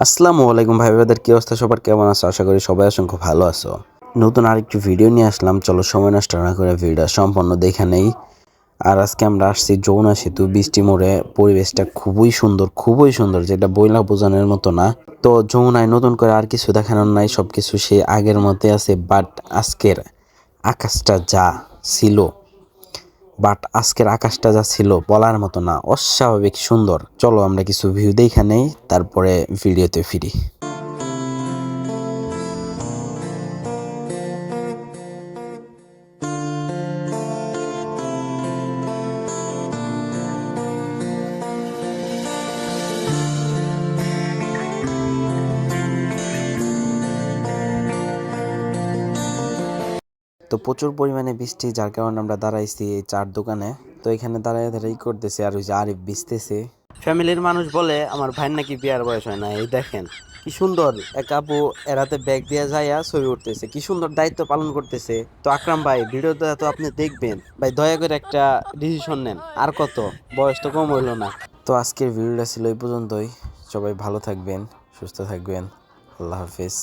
আসসালামু আলাইকুম ভাই ব্রাদার, কি অবস্থা সবার, কেমন আছো? আশা করি সবাই অসংখ্য ভালো আছো। নতুন আরেকটি ভিডিও নিয়ে আসলাম, চলো সময় নষ্ট না করে ভিডিওটা সম্পূর্ণ দেখে নেই। আর আজকে আমরা আসছি যমুনা সেতু বৃষ্টি মোড়ে। পরিবেশটা খুবই সুন্দর, যেটা বইলা বোঝানোর মতো না। তো যমুনায় নতুন করে আর কিছু দেখানোর নাই, সবকিছু সেই আগের মধ্যে আছে। আজকের আকাশটা যা ছিল আজকের আকাশটা যা ছিল বলার মতো না, অস্বাভাবিক সুন্দর। চলো আমরা কিছু ভিউ দেখে নেই, তারপরে ভিডিওতে ফিরি। তো প্রচুর পরিমাণে বৃষ্টি, যার কারণে আমরা দাঁড়াইছি এই চার দোকানে। তো এখানে দাঁড়ায় দাঁড়াই করতেছে, আর ওই যে আরিফ বিচতেছে। ফ্যামিলির মানুষ বলে আমার ভাইয়ের নাকি বিয়ার বয়স হয় না। এই দেখেন কি সুন্দর এক আপু এরাতে ব্যাগ দিয়ে যাইয়া ছবি উঠতেছে, কি সুন্দর দায়িত্ব পালন করতেছে। তো আকরাম ভাই, ভিডিওটা তো আপনি দেখবেন ভাই, দয়া করে একটা ডিসিশন নেন। আর কত, বয়স তো কম হইলো না। তো আজকের ভিডিওটা ছিল এই পর্যন্তই। সবাই ভালো থাকবেন, সুস্থ থাকবেন। আল্লাহ হাফিজ।